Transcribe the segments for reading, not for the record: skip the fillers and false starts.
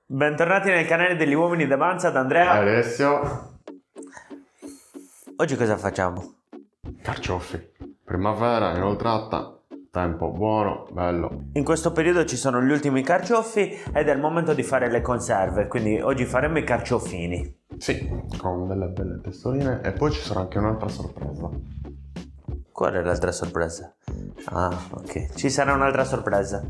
Bentornati nel canale degli uomini d'avanza da Andrea. Alessio. Oggi cosa facciamo? Carciofi. Primavera inoltrata, tempo buono, bello. In questo periodo ci sono gli ultimi carciofi ed è il momento di fare le conserve, quindi oggi faremo i carciofini. Sì, con delle belle testoline e poi ci sarà anche un'altra sorpresa. Qual è l'altra sorpresa? Ah, ok, ci sarà un'altra sorpresa.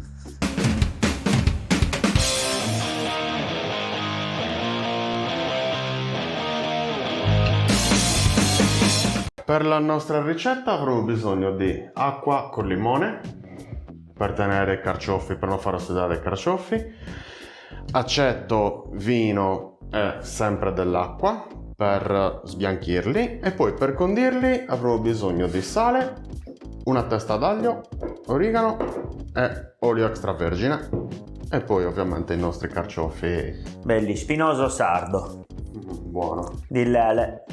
Per la nostra ricetta avremo bisogno di acqua con limone per tenere i carciofi, per non far ossidare i carciofi, aceto, vino e sempre dell'acqua per sbianchirli, e poi per condirli avremo bisogno di sale, una testa d'aglio, origano e olio extravergine, e poi ovviamente i nostri carciofi. Belli, spinoso sardo. Buono. Di Lele.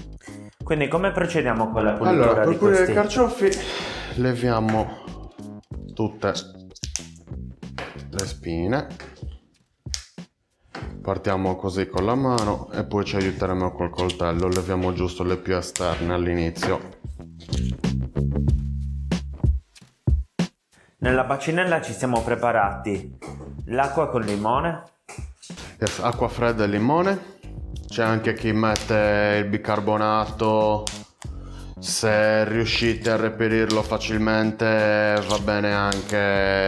Quindi come procediamo con la pulitura Allora, per di pulire questi? i carciofi leviamo tutte le spine, partiamo così con la mano e poi ci aiuteremo col coltello, leviamo giusto le più esterne all'inizio. Nella bacinella ci siamo preparati l'acqua con limone. Yes, acqua fredda e limone. C'è anche chi mette il bicarbonato, se riuscite a reperirlo facilmente va bene anche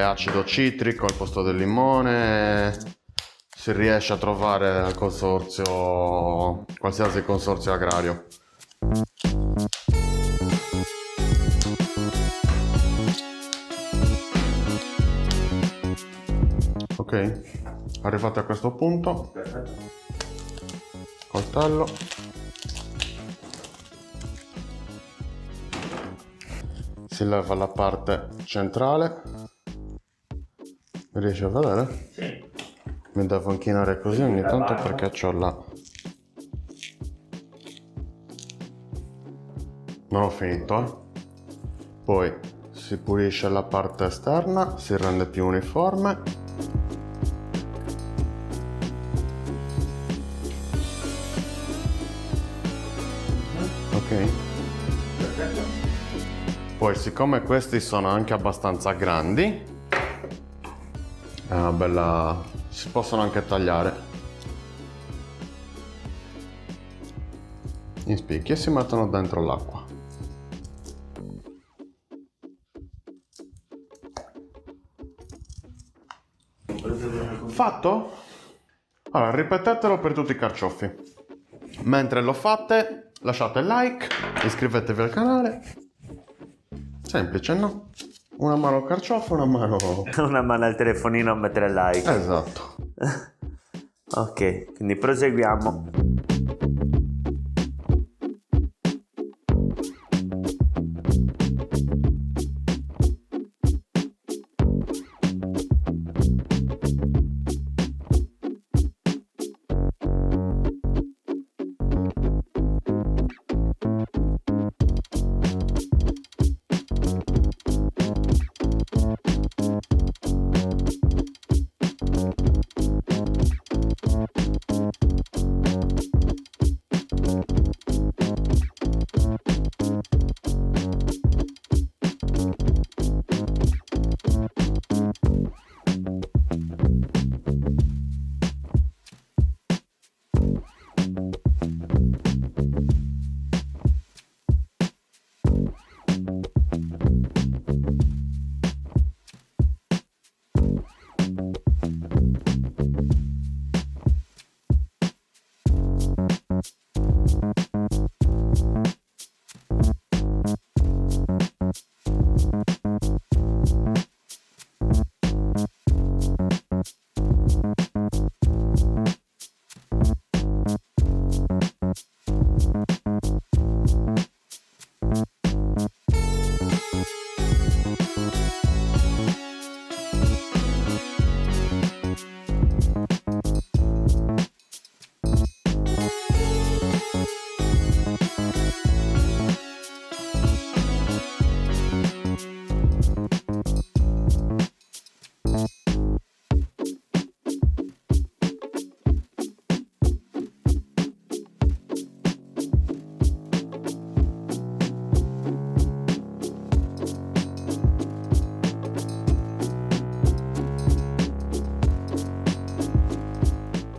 acido citrico al posto del limone. Si riesce a trovare al consorzio, qualsiasi consorzio agrario. Ok, arrivati a questo punto, coltello, si leva la parte centrale. Riesci a vedere? Sì. Mi devo inchinare così ogni tanto perché c'ho la... Non ho finito, eh? Poi si pulisce la parte esterna, si rende più uniforme. Ok. Poi, siccome questi sono anche abbastanza grandi, è una bella... si possono anche tagliare in spicchi e si mettono dentro l'acqua. Fatto? Allora, ripetetelo per tutti i carciofi. Mentre lo fate, lasciate like, iscrivetevi al canale. Semplice, no? Una mano al carciofo, una mano... Una mano al telefonino a mettere like. Esatto. Ok, quindi proseguiamo.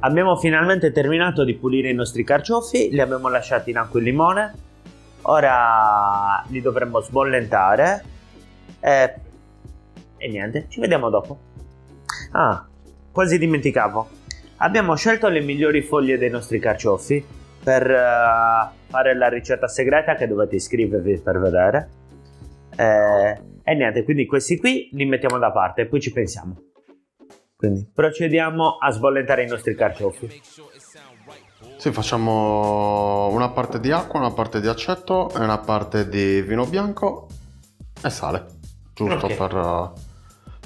Abbiamo finalmente terminato di pulire i nostri carciofi, li abbiamo lasciati in acqua e limone. Ora li dovremmo sbollentare e niente, ci vediamo dopo. Quasi dimenticavo. Abbiamo scelto le migliori foglie dei nostri carciofi per fare la ricetta segreta che dovete iscrivervi per vedere. E niente, quindi questi qui li mettiamo da parte e poi ci pensiamo. Quindi procediamo a sbollentare i nostri carciofi. Sì, facciamo una parte di acqua, una parte di aceto e una parte di vino bianco e sale, giusto, Ok. per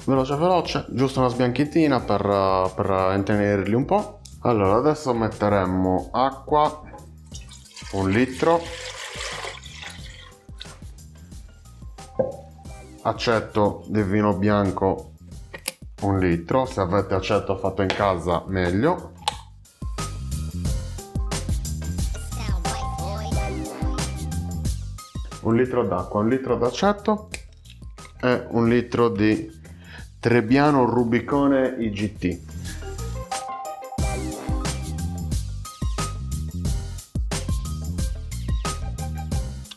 veloce, giusto una sbianchitina per intenerirli un po'. Allora, adesso metteremo acqua 1 litro, aceto di vino bianco 1 litro, se avete aceto fatto in casa meglio, un litro d'acqua, 1 litro d'aceto e 1 litro di Trebbiano Rubicone IGT.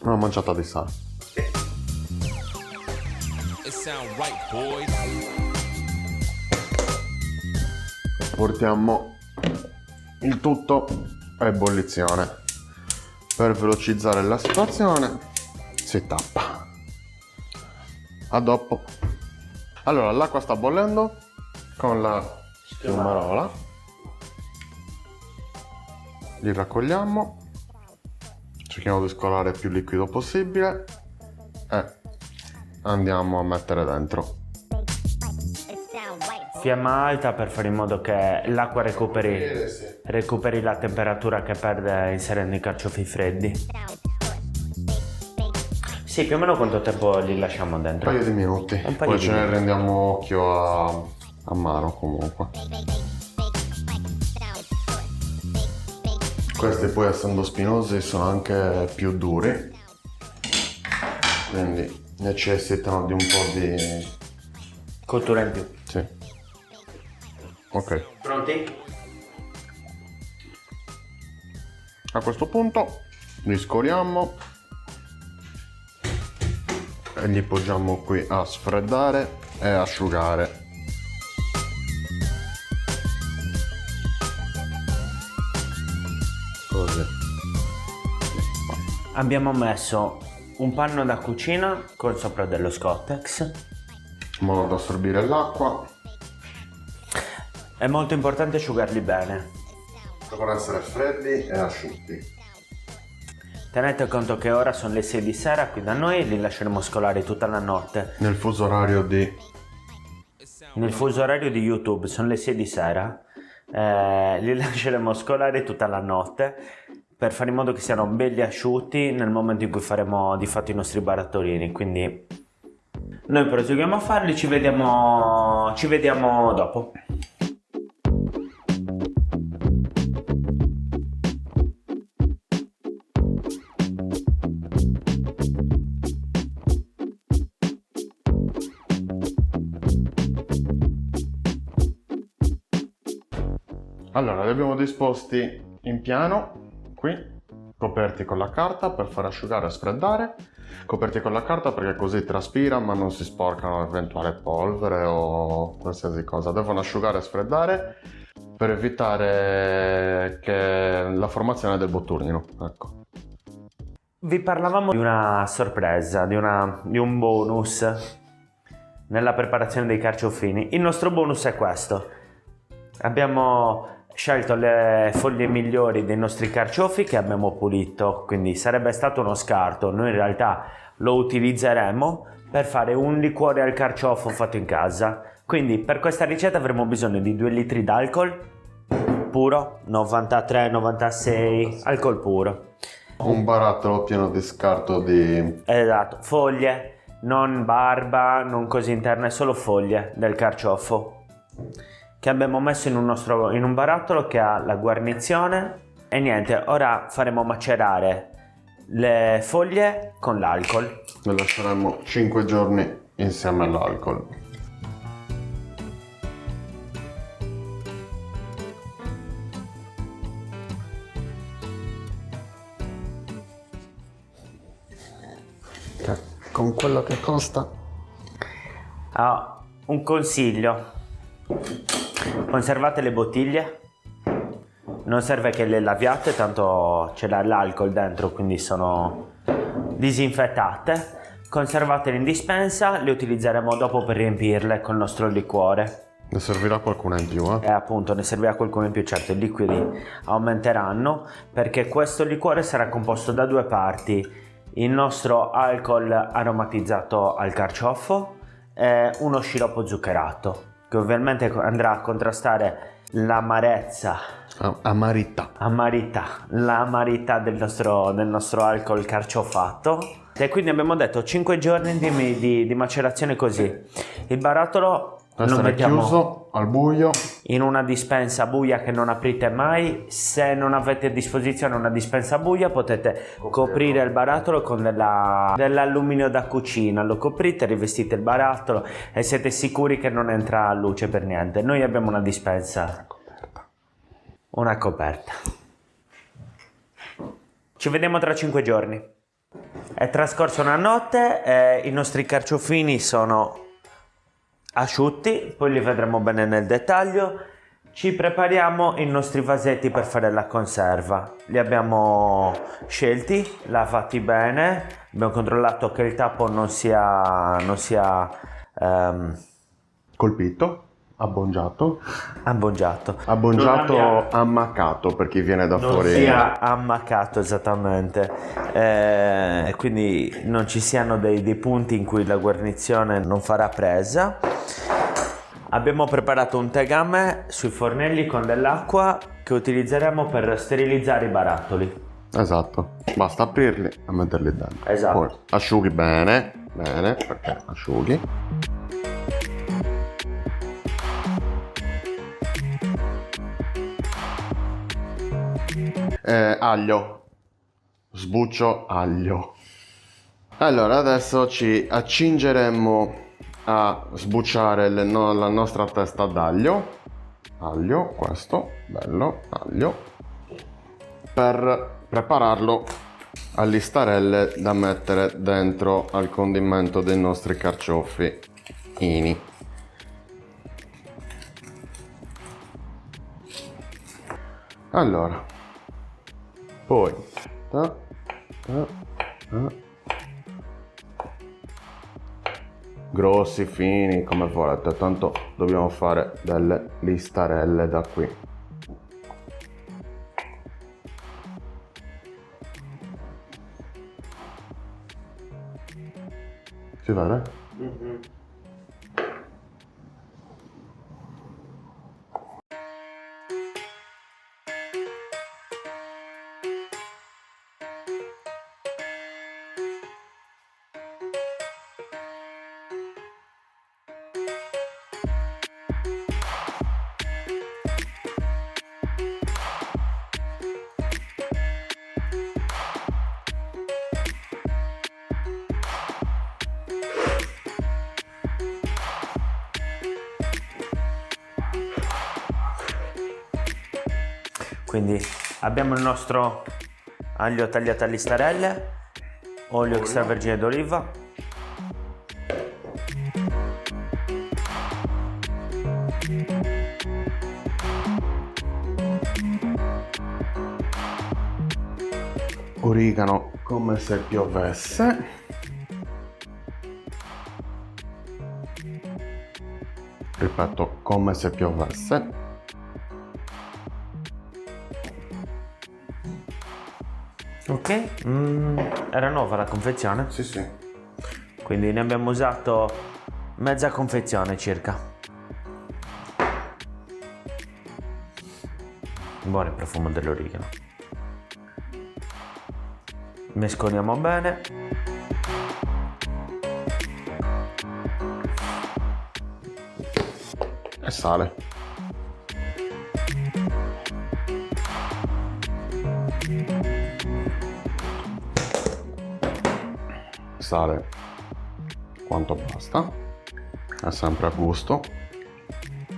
Una manciata di sale. Portiamo il tutto a ebollizione. Per velocizzare la situazione si tappa. A dopo. Allora, l'acqua sta bollendo con la schiumarola. Li raccogliamo. Cerchiamo di scolare il più liquido possibile e andiamo a mettere dentro. Fiamma alta per fare in modo che l'acqua recuperi la temperatura che perde inserendo i carciofi freddi. Sì, più o meno quanto tempo li lasciamo dentro? Un paio di minuti, Un paio poi di ce ne minuti. rendiamo occhio a mano comunque. Questi poi, essendo spinosi, sono anche più duri, quindi necessitano di un po' di... Cottura in più. Sì. Ok, Pronti? a questo punto li scoliamo e li poggiamo qui a sfreddare e asciugare. Così. Abbiamo messo un panno da cucina con sopra dello Scottex. In modo da assorbire l'acqua. È molto importante asciugarli bene. Devono essere freddi e asciutti. Tenete conto che ora sono le 6 di sera qui da noi e li lasceremo scolare tutta la notte. Nel fuso orario di... Nel fuso orario di YouTube sono le 6 di sera. Li lasceremo scolare tutta la notte per fare in modo che siano belli asciutti nel momento in cui faremo di fatto i nostri barattolini. Quindi noi proseguiamo a farli, ci vediamo dopo. Allora, li abbiamo disposti in piano, qui, coperti con la carta per far asciugare e sfreddare. Coperti con la carta perché così traspira ma non si sporcano eventuale polvere o qualsiasi cosa. Devono asciugare e sfreddare per evitare che la formazione del botturino, ecco. Vi parlavamo di una sorpresa, di un bonus nella preparazione dei carciofini. Il nostro bonus è questo. Abbiamo scelto le foglie migliori dei nostri carciofi che abbiamo pulito, quindi sarebbe stato uno scarto. Noi in realtà lo utilizzeremo per fare un liquore al carciofo fatto in casa. Quindi per questa ricetta avremo bisogno di 2 litri d'alcol puro, 93-96, alcol puro. Un barattolo pieno di scarto di... Esatto, foglie, non barba, non cose interne, solo foglie del carciofo che abbiamo messo in un barattolo che ha la guarnizione. E niente, ora faremo macerare le foglie con l'alcol. Le lasceremo 5 giorni insieme all'alcol. con quello che costa. Un consiglio: conservate le bottiglie, non serve che le laviate, tanto c'è l'alcol dentro, quindi sono disinfettate. Conservatele in dispensa, le utilizzeremo dopo per riempirle col nostro liquore. Ne servirà qualcuna in più, E appunto ne servirà qualcuno in più, certo i liquidi aumenteranno, perché questo liquore sarà composto da due parti: il nostro alcol aromatizzato al carciofo e uno sciroppo zuccherato, che ovviamente andrà a contrastare l'amarezza, l'amarità del nostro alcol carciofato. E quindi abbiamo detto 5 giorni di macerazione così. Il barattolo lo mettiamo chiuso al buio in una dispensa buia che non aprite mai. Se non avete a disposizione una dispensa buia, potete coprire il barattolo con dell'alluminio da cucina. Lo coprite, rivestite il barattolo e siete sicuri che non entra luce per niente. Noi abbiamo una dispensa, una coperta. Ci vediamo tra 5 giorni. È trascorsa una notte e i nostri carciofini sono asciutti, poi li vedremo bene nel dettaglio. Ci prepariamo i nostri vasetti per fare la conserva. Li abbiamo scelti, lavati bene, abbiamo controllato che il tappo non sia colpito, abbongiato, ammaccato per chi viene da fuori. Non sia ammaccato, esattamente, quindi non ci siano dei punti in cui la guarnizione non farà presa. Abbiamo preparato un tegame sui fornelli con dell'acqua che utilizzeremo per sterilizzare i barattoli. Esatto, basta aprirli e metterli dentro. Esatto. Poi asciughi bene, perché asciughi. Aglio, sbuccio aglio. Allora adesso ci accingeremo a sbucciare la nostra testa d'aglio. Aglio, questo, bello, aglio, per prepararlo a listarelle da mettere dentro al condimento dei nostri carciofi ini. Allora, poi grossi, fini, come volete, tanto dobbiamo fare delle listarelle da qui. Si vede? Mm-hmm. Quindi abbiamo il nostro aglio tagliato a listarelle, olio extravergine d'oliva, origano come se piovesse, ripeto, come se piovesse. Ok, era nuova la confezione? Sì, sì. Quindi ne abbiamo usato mezza confezione circa. Buono il profumo dell'origano. Mescoliamo bene. E sale. Sale quanto basta, è sempre a gusto.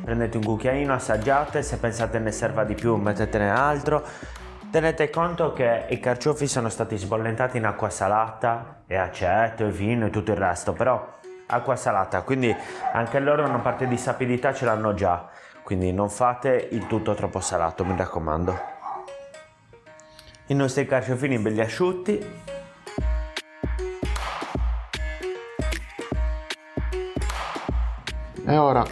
Prendete un cucchiaino, assaggiate, se pensate ne serva di più mettetene altro. Tenete conto che i carciofi sono stati sbollentati in acqua salata e aceto e vino e tutto il resto, però acqua salata, quindi anche loro una parte di sapidità ce l'hanno già, quindi non fate il tutto troppo salato, mi raccomando. I nostri carciofini belli asciutti. E ora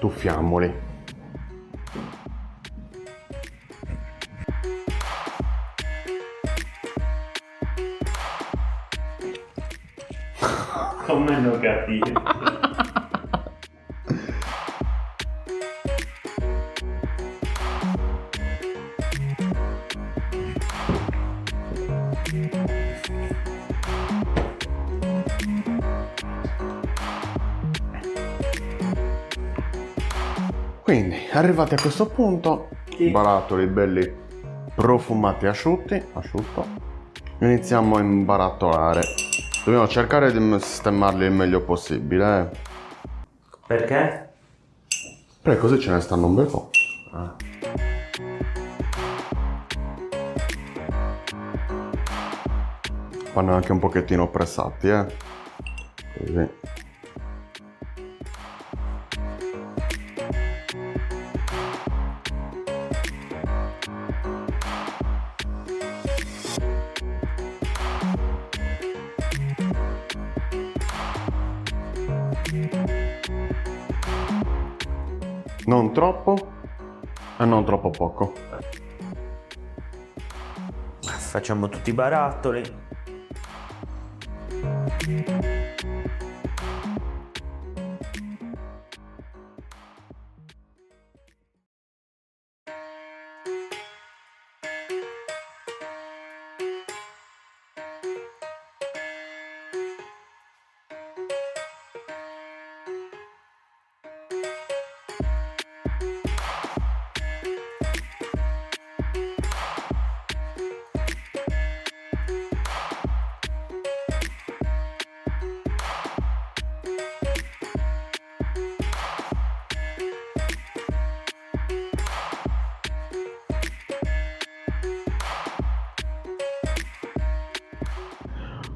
tuffiamoli. Come non capire? Quindi, arrivati a questo punto, Sì. barattoli belli profumati asciutto, iniziamo a imbarattolare. Dobbiamo cercare di sistemarli il meglio possibile. Perché? Perché così ce ne stanno un bel po'. Vanno anche un pochettino pressati, così. Non troppo e non troppo poco. Facciamo tutti i barattoli.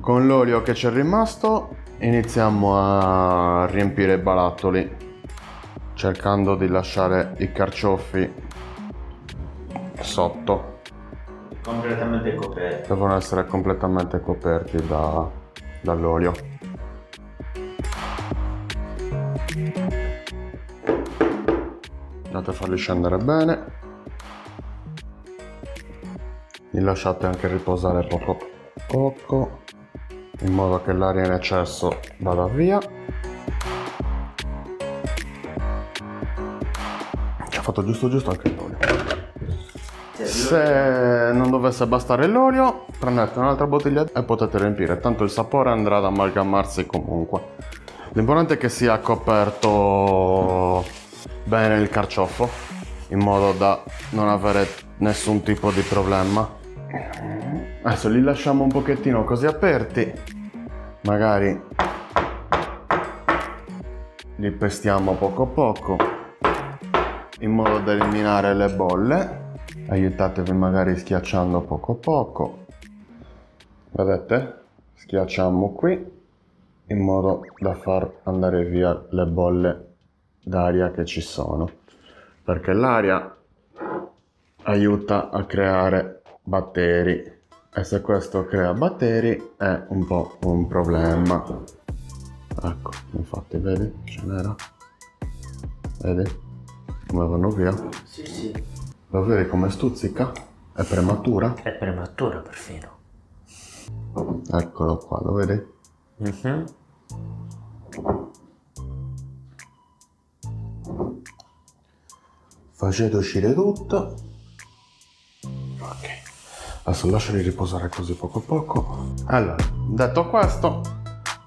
Con l'olio che c'è rimasto iniziamo a riempire i barattoli, cercando di lasciare i carciofi sotto. Completamente coperti. Devono essere completamente coperti dall'olio. Andate a farli scendere bene. Li lasciate anche riposare poco, in modo che l'aria in eccesso vada via. Ci ha fatto giusto anche l'olio. Se non dovesse bastare l'olio, prendete un'altra bottiglia e potete riempire, tanto il sapore andrà ad amalgamarsi comunque. L'importante è che sia coperto bene il carciofo, in modo da non avere nessun tipo di problema. Adesso li lasciamo un pochettino così aperti, magari li pestiamo poco, in modo da eliminare le bolle. Aiutatevi magari schiacciando poco, vedete? Schiacciamo qui in modo da far andare via le bolle d'aria che ci sono, perché l'aria aiuta a creare batteri e se questo crea batteri è un po' un problema. Ecco, infatti vedi, ce n'era, vedi come vanno via? Sì. Lo vedi come stuzzica? È prematura? È prematura perfino. Eccolo qua, lo vedi? Facete uscire tutto. Ok. Adesso lasciali riposare così poco. Allora, detto questo,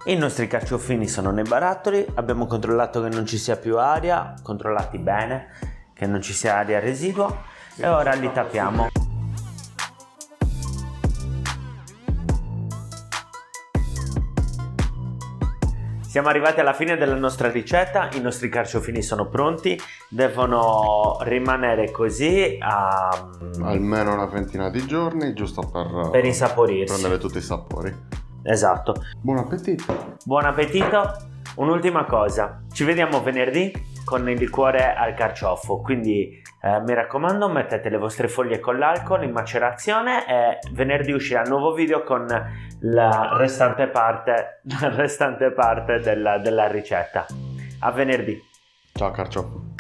I nostri carciofini sono nei barattoli, abbiamo controllato che non ci sia più aria, controllati bene, che non ci sia aria residua e ora li tappiamo. Siamo arrivati alla fine della nostra ricetta, i nostri carciofini sono pronti, devono rimanere così almeno una ventina di giorni, giusto per insaporirsi. prendere tutti i sapori. Esatto. Buon appetito! Buon appetito! Un'ultima cosa, ci vediamo venerdì con il liquore al carciofo, quindi mi raccomando, mettete le vostre foglie con l'alcol in macerazione e venerdì uscirà un nuovo video con la restante parte della ricetta. A venerdì. Ciao carciofo!